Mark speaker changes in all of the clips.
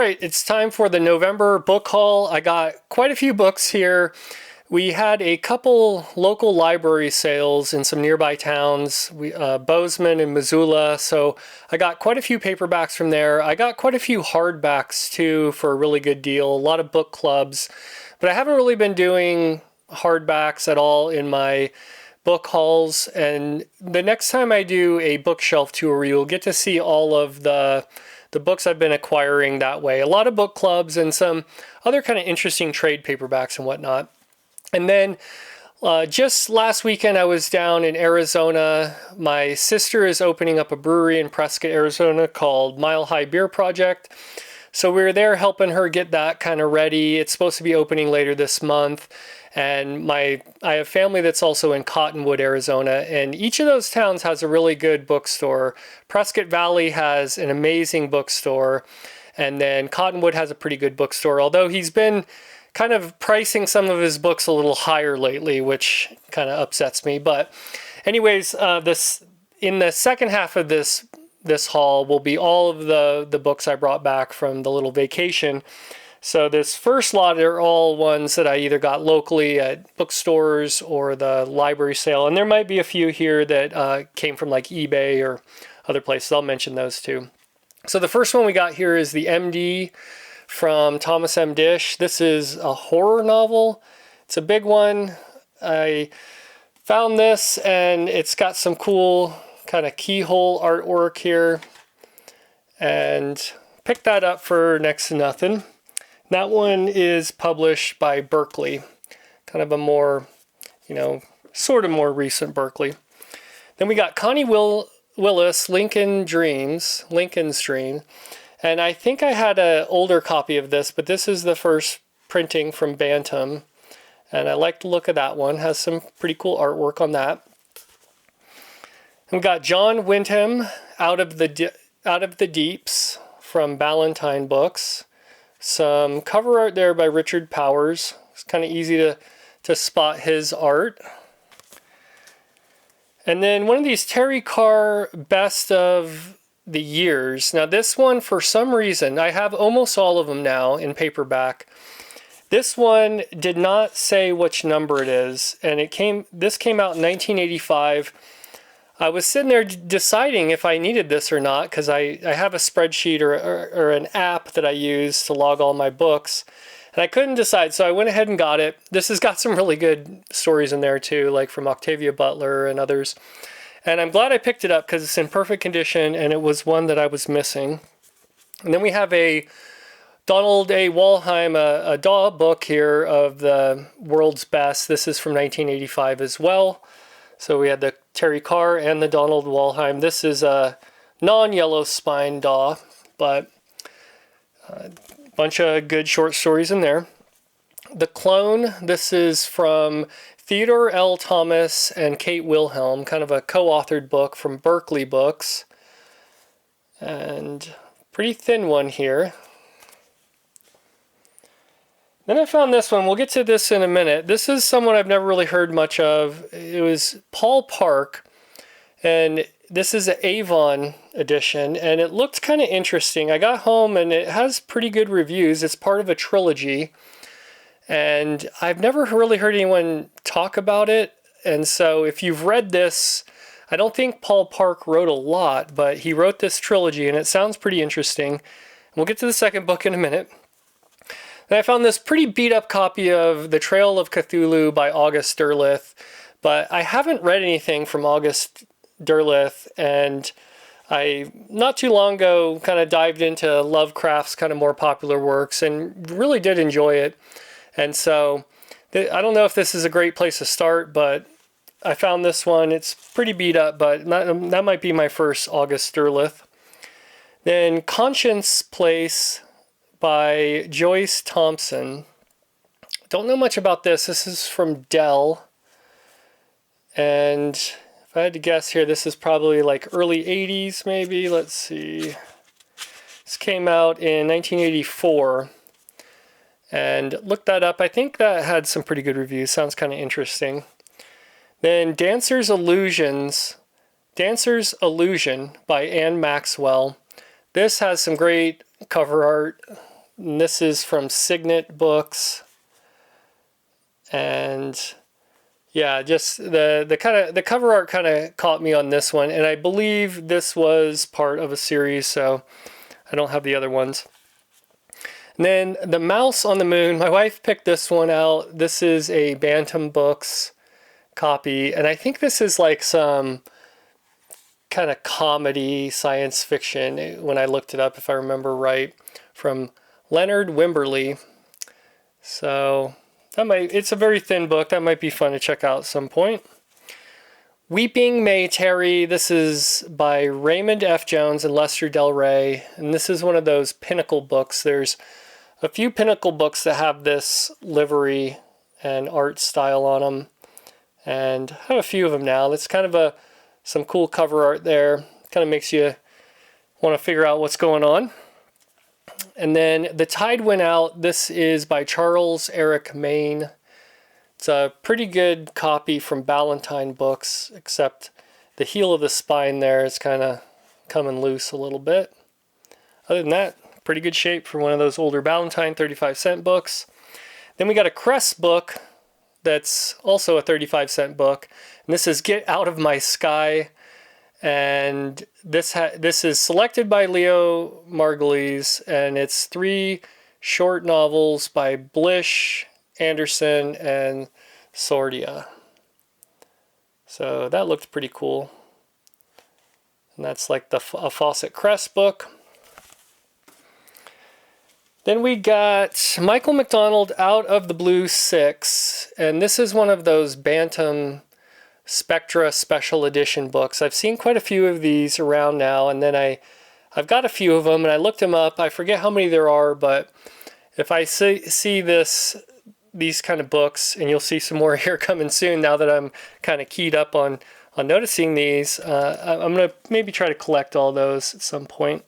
Speaker 1: right, it's time for the November book haul. I got quite a few books here. We had a couple local library sales in some nearby towns, Bozeman and Missoula, so I got quite a few paperbacks from there. I got quite a few hardbacks too for a really good deal, a lot of book clubs, but I haven't really been doing hardbacks at all in my book hauls, and the next time I do a bookshelf tour, you'll get to see all of the books I've been acquiring that way. A lot of book clubs and some other kind of interesting trade paperbacks and whatnot. And then just last weekend, I was down in Arizona. My sister is opening up a brewery in Prescott, Arizona called Mile High Beer Project. So we were there helping her get that kind of ready. It's supposed to be opening later this month. And I have family that's also in Cottonwood, Arizona, and each of those towns has a really good bookstore. Prescott Valley has an amazing bookstore, and then Cottonwood has a pretty good bookstore, although he's been kind of pricing some of his books a little higher lately, which kind of upsets me. But anyways, this in the second half of this haul will be all of the books I brought back from the little vacation. So this first lot are all ones that I either got locally at bookstores or the library sale. And there might be a few here that came from like eBay or other places. I'll mention those too. So the first one we got here is the MD from Thomas M. Dish. This is a horror novel. It's a big one. I found this and it's got some cool kind of keyhole artwork here. And picked that up for next to nothing. That one is published by Berkley, kind of a more, sort of more recent Berkley. Then we got Connie Willis, Lincoln's Dream. And I think I had an older copy of this, but this is the first printing from Bantam. And I like the look of that one. Has some pretty cool artwork on that. And we got John Wyndham, Out of the Deeps from Ballantine Books. Some cover art there by Richard Powers. It's kind of easy to spot his art. And then one of these Terry Carr Best of the Years. Now this one, for some reason, I have almost all of them now in paperback. This one did not say which number it is, and this came out in 1985. I was sitting there deciding if I needed this or not, because I have a spreadsheet or an app that I use to log all my books, and I couldn't decide, so I went ahead and got it. This has got some really good stories in there too, like from Octavia Butler and others. And I'm glad I picked it up because it's in perfect condition, and it was one that I was missing. And then we have a Donald A. Wollheim, a DAW book here of the world's best. This is from 1985 as well. So we had the Terry Carr and the Donald Wollheim. This is a non-yellow spine DAW, but a bunch of good short stories in there. The Clone, this is from Theodore L. Thomas and Kate Wilhelm, kind of a co-authored book from Berkley Books. And pretty thin one here. Then I found this one. We'll get to this in a minute. This is someone I've never really heard much of. It was Paul Park, and this is an Avon edition, and it looked kind of interesting. I got home, and it has pretty good reviews. It's part of a trilogy, and I've never really heard anyone talk about it. And so if you've read this, I don't think Paul Park wrote a lot, but he wrote this trilogy, and it sounds pretty interesting. We'll get to the second book in a minute. And I found this pretty beat up copy of The Trail of Cthulhu by August Derleth, but I haven't read anything from August Derleth, and I, not too long ago, kind of dived into Lovecraft's kind of more popular works and really did enjoy it. And so I don't know if this is a great place to start, but I found this one. It's pretty beat up, but that might be my first August Derleth. Then Conscience Place by Joyce Thompson. Don't know much about this. This is from Dell. And if I had to guess here, this is probably like early 80s maybe. Let's see. This came out in 1984. And looked that up. I think that had some pretty good reviews. Sounds kind of interesting. Then Dancer's Illusion by Anne Maxwell. This has some great cover art. And this is from Signet Books. And yeah, just the cover art kind of caught me on this one. And I believe this was part of a series, so I don't have the other ones. And then The Mouse on the Moon, my wife picked this one out. This is a Bantam Books copy, and I think this is like some kind of comedy science fiction when I looked it up, if I remember right, from Leonard Wimberly. So it's a very thin book. That might be fun to check out at some point. Weeping May Tarry. This is by Raymond F. Jones and Lester Del Rey. And this is one of those Pinnacle books. There's a few Pinnacle books that have this livery and art style on them. And I have a few of them now. It's kind of some cool cover art there. Kind of makes you want to figure out what's going on. And then The Tide Went Out. This is by Charles Eric Maine. It's a pretty good copy from Ballantine Books, except the heel of the spine there is kind of coming loose a little bit. Other than that, pretty good shape for one of those older Ballantine 35-cent books. Then we got a Crest book that's also a 35-cent book. And this is Get Out of My Sky. And this is selected by Leo Margulies, and it's 3 short novels by Blish, Anderson, and Sordia. So that looked pretty cool. And that's like a Fawcett Crest book. Then we got Michael McDonald, Out of the Blue 6. And this is one of those Bantam Spectra Special Edition books. I've seen quite a few of these around now, and then I've got a few of them, and I looked them up. I forget how many there are, but if I see these kind of books, and you'll see some more here coming soon now that I'm kind of keyed up on noticing these, I'm going to maybe try to collect all those at some point.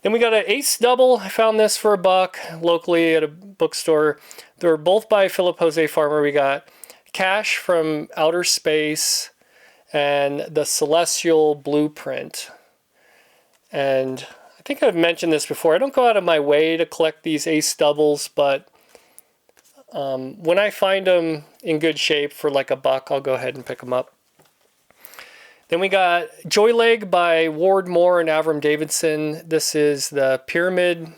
Speaker 1: Then we got an Ace Double. I found this for $1 locally at a bookstore. They're both by Philip Jose Farmer. We got Cash from Outer Space and The Celestial Blueprint. And I think I've mentioned this before. I don't go out of my way to collect these Ace Doubles, but when I find them in good shape for like $1, I'll go ahead and pick them up. Then we got Joyleg by Ward Moore and Avram Davidson. This is the Pyramid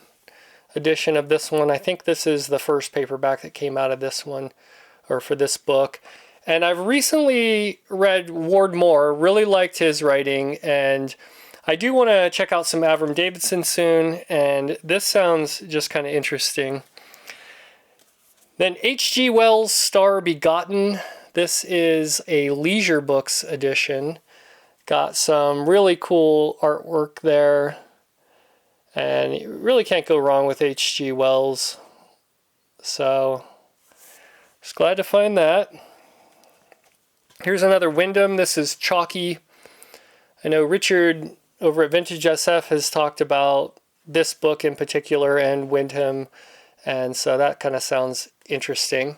Speaker 1: edition of this one. I think this is the first paperback that came out of this one, or for this book. And I've recently read Ward Moore, really liked his writing, and I do want to check out some Avram Davidson soon, and this sounds just kind of interesting. Then H.G. Wells' Star Begotten. This is a Leisure Books edition. Got some really cool artwork there, and you really can't go wrong with H.G. Wells. So, just glad to find that. Here's another Wyndham. This is Chalky. I know Richard over at Vintage SF has talked about this book in particular and Wyndham, and so that kind of sounds interesting.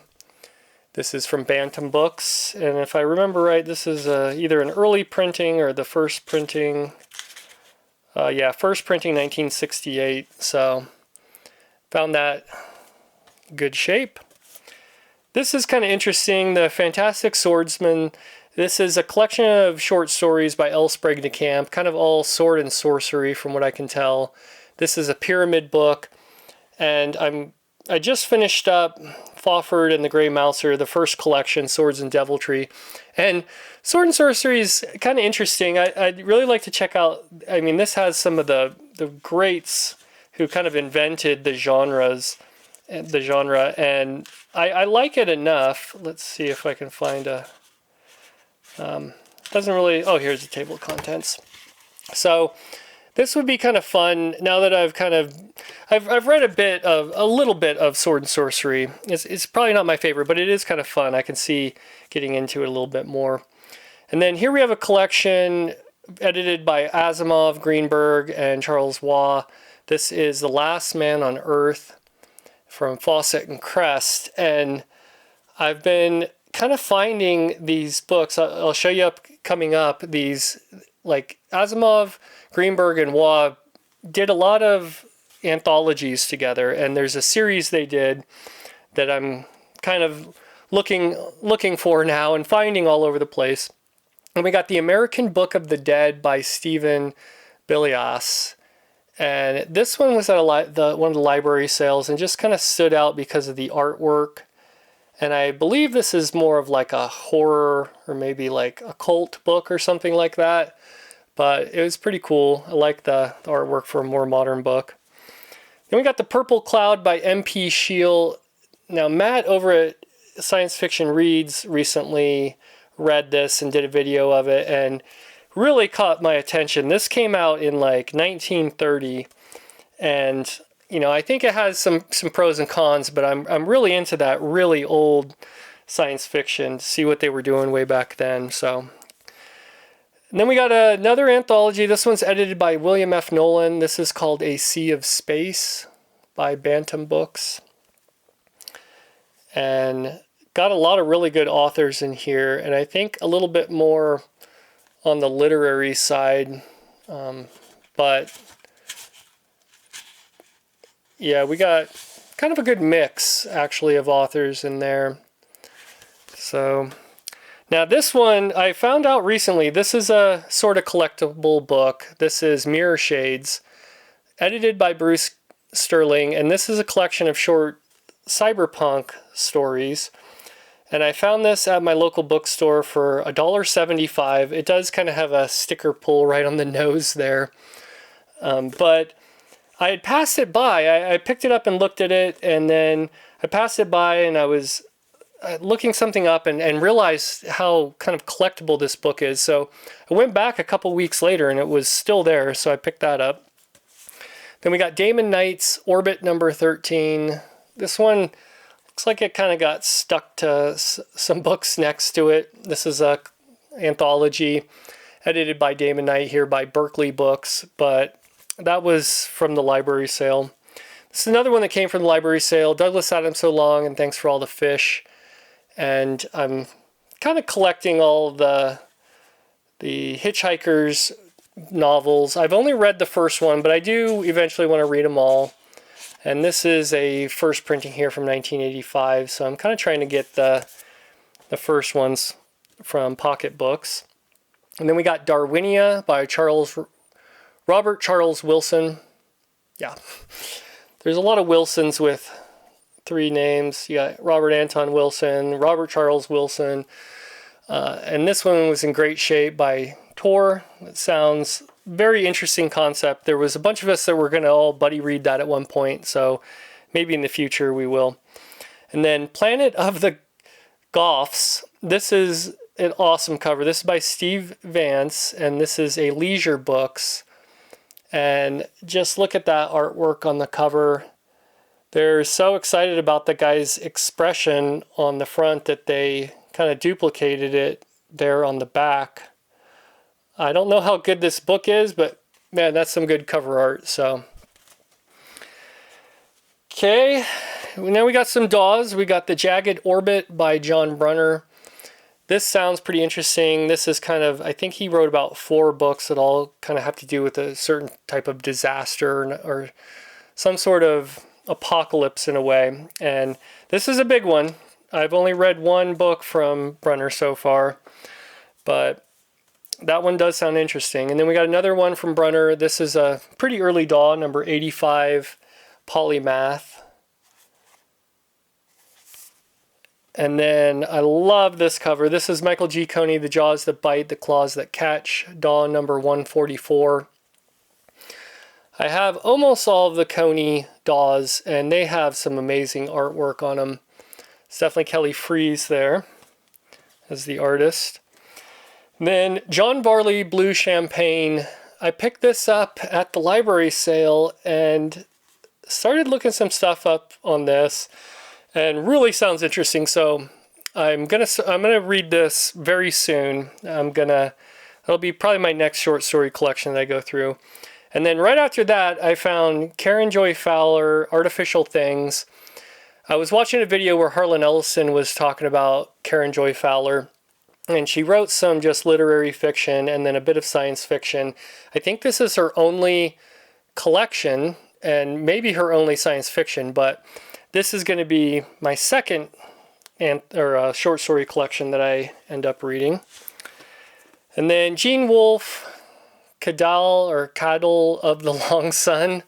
Speaker 1: This is from Bantam Books, and if I remember right, this is either an early printing or the first printing. First printing 1968, so found that good shape. This is kind of interesting, The Fantastic Swordsman. This is a collection of short stories by L. Sprague de Camp, kind of all sword and sorcery from what I can tell. This is a Pyramid book, and I just finished up Fawford and the Grey Mouser, the first collection, Swords and Deviltry. And Sword and Sorcery is kind of interesting. I'd really like to check out, I mean, this has some of the greats who kind of invented the genre, and I like it enough. Let's see if I can find doesn't really, oh, here's the table of contents. So this would be kind of fun now that I've read a little bit of Sword and Sorcery. It's probably not my favorite, but it is kind of fun. I can see getting into it a little bit more. And then here we have a collection edited by Asimov, Greenberg, and Charles Waugh. This is The Last Man on Earth from Fawcett and Crest. And I've been kind of finding these books. I'll show you coming up. These, like Asimov, Greenberg, and Waugh did a lot of anthologies together, and there's a series they did that I'm kind of looking for now and finding all over the place. And we got The American Book of the Dead by Stephen Bilias. And this one was at one of the library sales and just kind of stood out because of the artwork. And I believe this is more of like a horror or maybe like a cult book or something like that. But it was pretty cool. I like the artwork for a more modern book. Then we got The Purple Cloud by M.P. Scheel. Now, Matt over at Science Fiction Reads recently read this and did a video of it and really caught my attention. This came out in like 1930, and I think it has some pros and cons, but I'm really into that really old science fiction to see what they were doing way back then. So, and then we got another anthology. This one's edited by William F. Nolan. This is called A Sea of Space by Bantam Books. And got a lot of really good authors in here, and I think a little bit more on the literary side. But yeah, we got kind of a good mix, actually, of authors in there. So now this one, I found out recently, this is a sort of collectible book. This is Mirror Shades, edited by Bruce Sterling, and this is a collection of short cyberpunk stories. And I found this at my local bookstore for $1.75. It does kind of have a sticker pull right on the nose there. But I had passed it by. I picked it up and looked at it, and then I passed it by and I was looking something up and realized how kind of collectible this book is. So I went back a couple weeks later and it was still there, so I picked that up. Then we got Damon Knight's Orbit number 13. This one looks like it kind of got stuck to some books next to it. This is a anthology edited by Damon Knight here by Berkeley Books, but that was from the library sale. This is another one that came from the library sale. Douglas Adams So Long and Thanks for All the Fish. And I'm kind of collecting all the Hitchhikers novels. I've only read the first one, but I do eventually want to read them all. And this is a first printing here from 1985, so I'm kind of trying to get the first ones from Pocket Books. And then we got Darwinia by Robert Charles Wilson. Yeah, there's a lot of Wilsons with 3 names. You got Robert Anton Wilson, Robert Charles Wilson, and this one was in great shape by Tor. It sounds very interesting concept. There was a bunch of us that were going to all buddy read that at one point, so maybe in the future we will. And then Planet of the Goths. This is an awesome cover. This is by Steve Vance, and this is a Leisure Books. And just look at that artwork on the cover. They're so excited about the guy's expression on the front that they kind of duplicated it there on the back. I don't know how good this book is, but man, that's some good cover art. So, okay, now we got some DAWs. We got The Jagged Orbit by John Brunner. This sounds pretty interesting. This is kind of, I think he wrote about 4 books that all kind of have to do with a certain type of disaster or some sort of apocalypse in a way. And this is a big one. I've only read 1 book from Brunner so far, but that one does sound interesting. And then we got another one from Brunner. This is a pretty early DAW, number 85, Polymath. And then I love this cover. This is Michael G. Coney, The Jaws That Bite, The Claws That Catch, DAW number 144. I have almost all of the Coney DAWs, and they have some amazing artwork on them. It's definitely Kelly Freas there as the artist. Then John Varley Blue Champagne. I picked this up at the library sale and started looking some stuff up on this, and really sounds interesting. So I'm gonna read this very soon. It'll be probably my next short story collection that I go through. And then right after that, I found Karen Joy Fowler, Artificial Things. I was watching a video where Harlan Ellison was talking about Karen Joy Fowler, and she wrote some just literary fiction and then a bit of science fiction. I think this is her only collection, and maybe her only science fiction, but this is going to be my second short story collection that I end up reading. And then Gene Wolfe, Cadal of the Long Sun.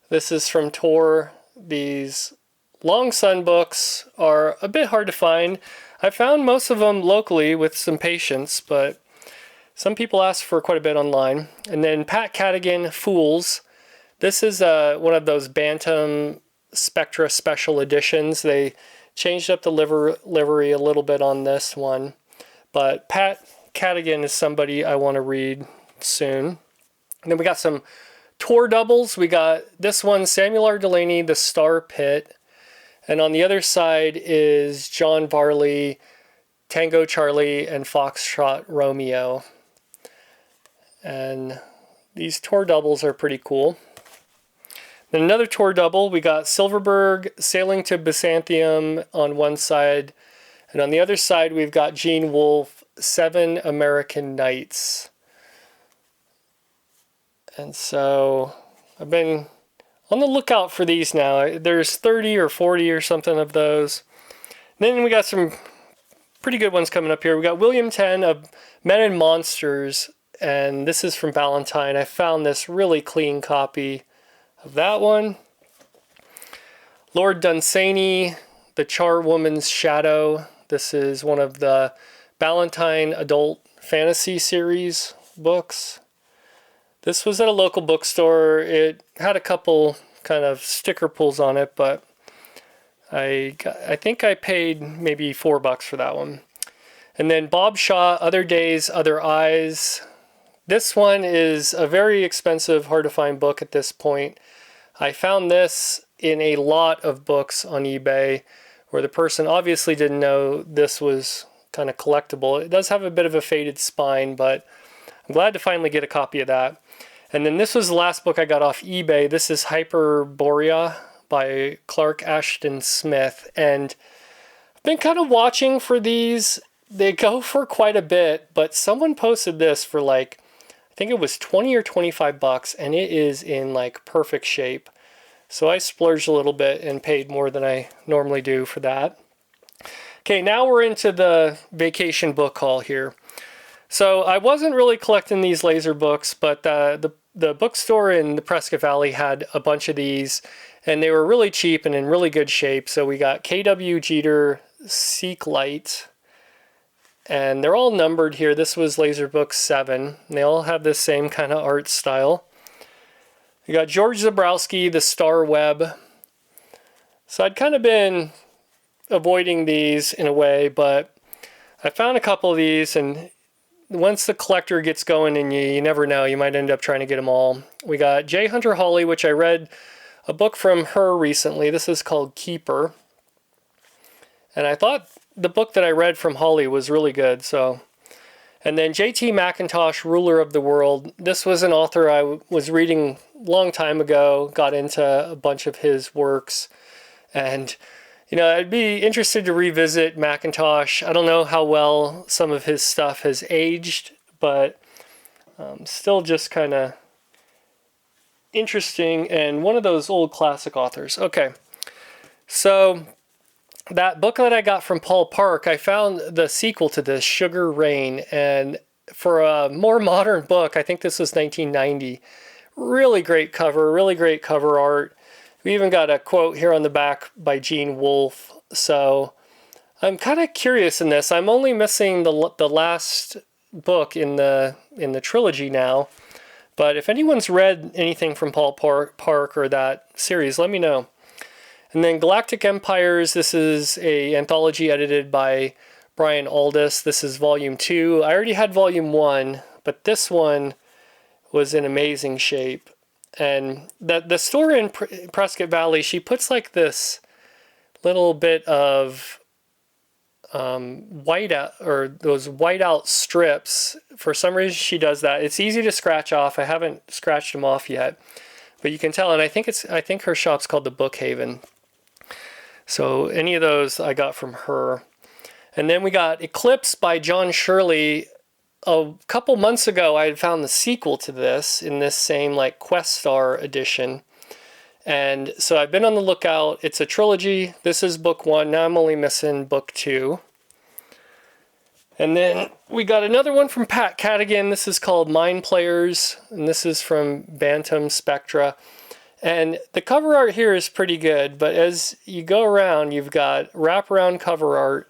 Speaker 1: This is from Tor. These Long Sun books are a bit hard to find. I found most of them locally with some patience, but some people ask for quite a bit online. And then Pat Cadigan, Fools. This is one of those Bantam Spectra special editions. They changed up the livery a little bit on this one. But Pat Cadigan is somebody I want to read soon. And then we got some Tor doubles. We got this one, Samuel R. Delany, The Star Pit. And on the other side is John Varley, Tango Charlie, and Foxtrot Romeo. And these Tor doubles are pretty cool. Then another Tor double, we got Silverberg, Sailing to Byzantium on one side. And on the other side, we've got Gene Wolfe, 7 American Nights. And so I've been on the lookout for these now. There's 30 or 40 or something of those. Then we got some pretty good ones coming up here. We got William Tenn of Men and Monsters, and this is from Ballantine. I found this really clean copy of that one. Lord Dunsany, The Charwoman's Shadow. This is one of the Ballantine adult fantasy series books. This was at a local bookstore. It had a couple kind of sticker pulls on it, but I think I paid maybe $4 for that one. And then Bob Shaw, Other Days, Other Eyes. This one is a very expensive, hard to find book at this point. I found this in a lot of books on eBay where the person obviously didn't know this was kind of collectible. It does have a bit of a faded spine, but I'm glad to finally get a copy of that. And then this was the last book I got off eBay. This is Hyperborea by Clark Ashton Smith. And I've been kind of watching for these. They go for quite a bit, but someone posted this for like, I think it was 20 or $25, and it is in like perfect shape. So I splurged a little bit and paid more than I normally do for that. Okay, now we're into the vacation book haul here. So I wasn't really collecting these laser books, but the bookstore in the Prescott Valley had a bunch of these, and they were really cheap and in really good shape. So we got K.W. Jeter, Seek Light, and they're all numbered here. This was laser book 7. And they all have the same kind of art style. You got George Zabrowski, The Star Web. So I'd kind of been avoiding these in a way, but I found a couple of these, and once the collector gets going, and you never know, you might end up trying to get them all. We got J. Hunter Hawley, which I read a book from her recently. This is called Keeper. And I thought the book that I read from Hawley was really good. And then J.T. McIntosh, Ruler of the World. This was an author I was reading a long time ago, got into a bunch of his works. And you know, I'd be interested to revisit McIntosh. I don't know how well some of his stuff has aged, but still just kind of interesting and one of those old classic authors. Okay, so that book that I got from Paul Park, I found the sequel to this, Sugar Rain, and for a more modern book, I think this was 1990. Really great cover, really great cover art. We even got a quote here on the back by Gene Wolfe. So I'm kind of curious in this. I'm only missing the last book in the trilogy now. But if anyone's read anything from Paul Park or that series, let me know. And then Galactic Empires. This is an anthology edited by Brian Aldiss. This is volume 2. I already had volume 1, but this one was in amazing shape. And the store in Prescott Valley, she puts like this little bit of whiteout, or those whiteout strips. For some reason she does that. It's easy to scratch off. I haven't scratched them off yet, but you can tell. And I think her shop's called the Bookhaven. So any of those I got from her. And then we got Eclipse by John Shirley. A couple months ago, I had found the sequel to this in this same like Questar edition. And so I've been on the lookout. It's a trilogy. This is book 1. Now I'm only missing book 2. And then we got another one from Pat Cadigan. This is called Mind Players, and this is from Bantam Spectra. And the cover art here is pretty good, but as you go around, you've got wraparound cover art,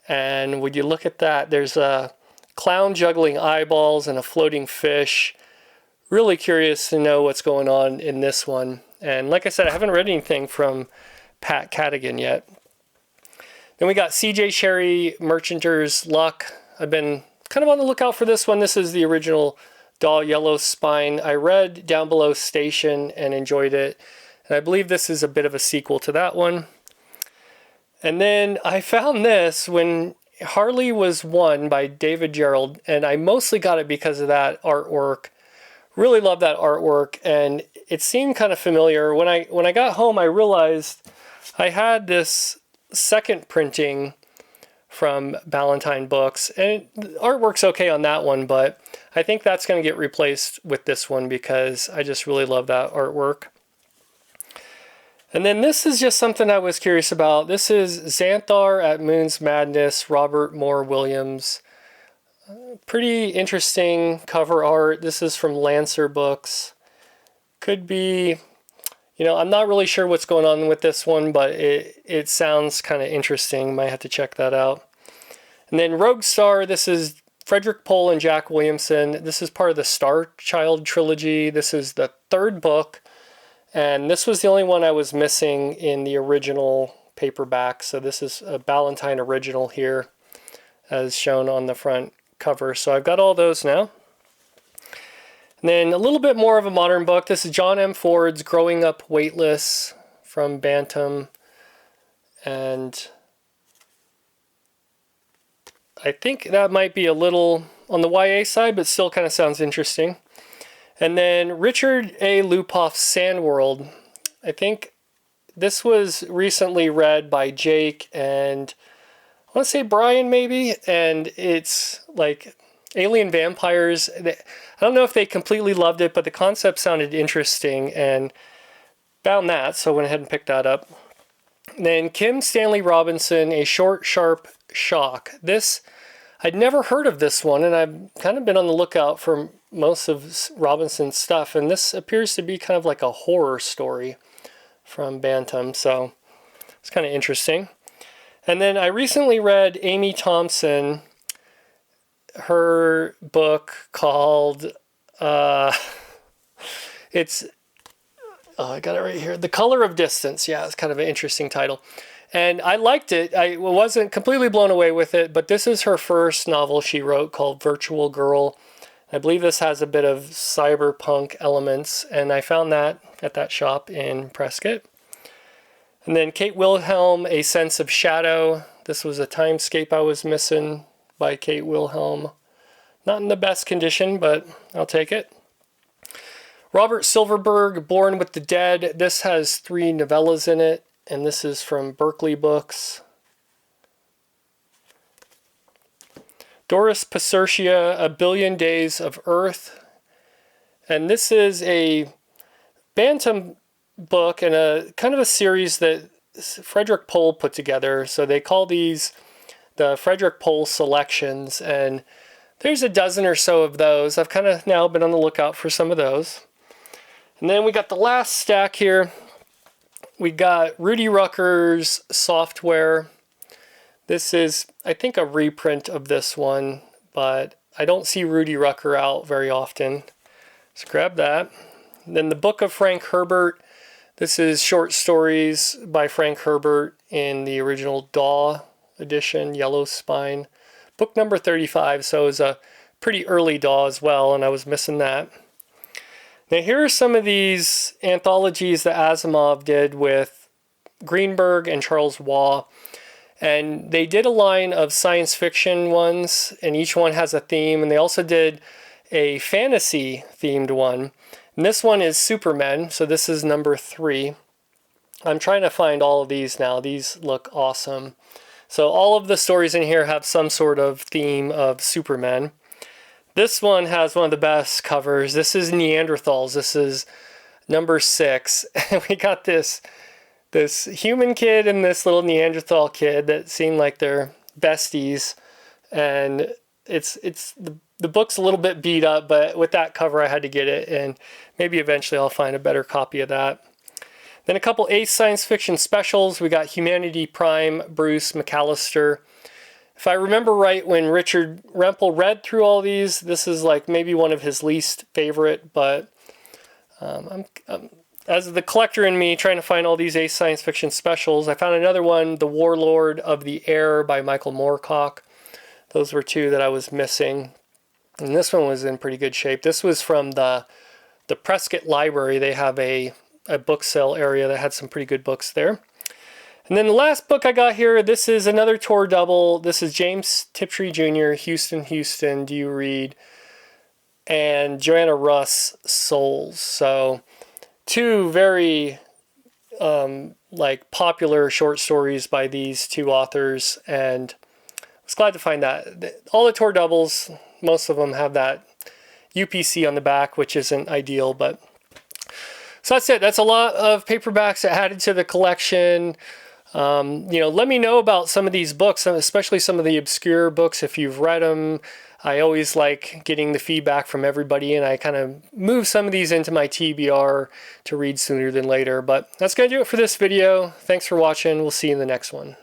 Speaker 1: and when you look at that, there's a clown juggling eyeballs and a floating fish. Really curious to know what's going on in this one. And like I said, I haven't read anything from Pat Cadigan yet. Then we got CJ Sherry, Merchanter's Luck. I've been kind of on the lookout for this one. This is the original Daw Yellow Spine. I read Down Below Station and enjoyed it. And I believe this is a bit of a sequel to that one. And then I found this when Harley Was Won by David Gerald. And I mostly got it because of that artwork. Really love that artwork. And it seemed kind of familiar. When I got home, I realized I had this second printing from Ballantine Books, and the artwork's okay on that one, but I think that's going to get replaced with this one because I just really love that artwork. And then this is just something I was curious about. This is Xanthar at Moon's Madness, Robert Moore Williams. Pretty interesting cover art. This is from Lancer Books. Could be, I'm not really sure what's going on with this one, but it sounds kind of interesting. Might have to check that out. And then Rogue Star, this is Frederick Pohl and Jack Williamson. This is part of the Star Child trilogy. This is the 3rd book, and this was the only one I was missing in the original paperback. So this is a Ballantine original here, as shown on the front cover. So I've got all those now. And then a little bit more of a modern book. This is John M. Ford's Growing Up Weightless from Bantam. And I think that might be a little on the YA side, but still kind of sounds interesting. And then Richard A. Lupoff's Sandworld. I think this was recently read by Jake and I want to say Brian maybe. And it's like alien vampires. I don't know if they completely loved it, but the concept sounded interesting and found that, so I went ahead and picked that up. And then Kim Stanley Robinson, A Short, Sharp Shock. This, I'd never heard of this one, and I've kind of been on the lookout for most of Robinson's stuff, and this appears to be kind of like a horror story from Bantam, so it's kind of interesting. And then I recently read Amy Thompson, her book called, I got it right here, The Color of Distance. Yeah, it's kind of an interesting title. And I liked it. I wasn't completely blown away with it, but this is her first novel she wrote called Virtual Girl. I believe this has a bit of cyberpunk elements, and I found that at that shop in Prescott. And then Kate Wilhelm, A Sense of Shadow. This was a Timescape I was missing by Kate Wilhelm. Not in the best condition, but I'll take it. Robert Silverberg, Born with the Dead. This has 3 novellas in it, and this is from Berkeley Books. Doris Pacercia, A Billion Days of Earth. And this is a Bantam book and a kind of a series that Frederick Pohl put together. So they call these the Frederick Pohl selections, and there's a dozen or so of those. I've kind of now been on the lookout for some of those. And then we got the last stack here. We got Rudy Rucker's Software. This is, I think, a reprint of this one, but I don't see Rudy Rucker out very often. Let's grab that. And then the Book of Frank Herbert. This is short stories by Frank Herbert in the original Daw edition, Yellow Spine. Book number 35, so it was a pretty early Daw as well, and I was missing that. Now here are some of these anthologies that Asimov did with Greenberg and Charles Waugh. And they did a line of science fiction ones, and each one has a theme, and they also did a fantasy themed one. And this one is Supermen, so this is number 3. I'm trying to find all of these now. These look awesome. So all of the stories in here have some sort of theme of Supermen. This one has one of the best covers. This is Neanderthals. This is number 6. And we got this human kid and this little Neanderthal kid that seem like they're besties. And the book's a little bit beat up, but with that cover I had to get it, and maybe eventually I'll find a better copy of that. Then a couple Ace science fiction specials. We got Humanity Prime, Bruce McAllister. If I remember right, when Richard Rempel read through all these, this is like maybe one of his least favorite, but I'm as the collector in me trying to find all these Ace science fiction specials, I found another one, The Warlord of the Air by Michael Moorcock. Those were two that I was missing. And this one was in pretty good shape. This was from the Prescott Library. They have a book sale area that had some pretty good books there. And then the last book I got here, this is another Tor double. This is James Tiptree Jr., Houston, Houston, Do You Read? And Joanna Russ, Souls. So two very like popular short stories by these two authors, and I was glad to find that. All the Tor doubles, most of them have that UPC on the back, which isn't ideal, but so that's it. That's a lot of paperbacks added to the collection. Let me know about some of these books, especially some of the obscure books if you've read them. I always like getting the feedback from everybody, and I kind of move some of these into my TBR to read sooner than later. But that's going to do it for this video. Thanks for watching. We'll see you in the next one.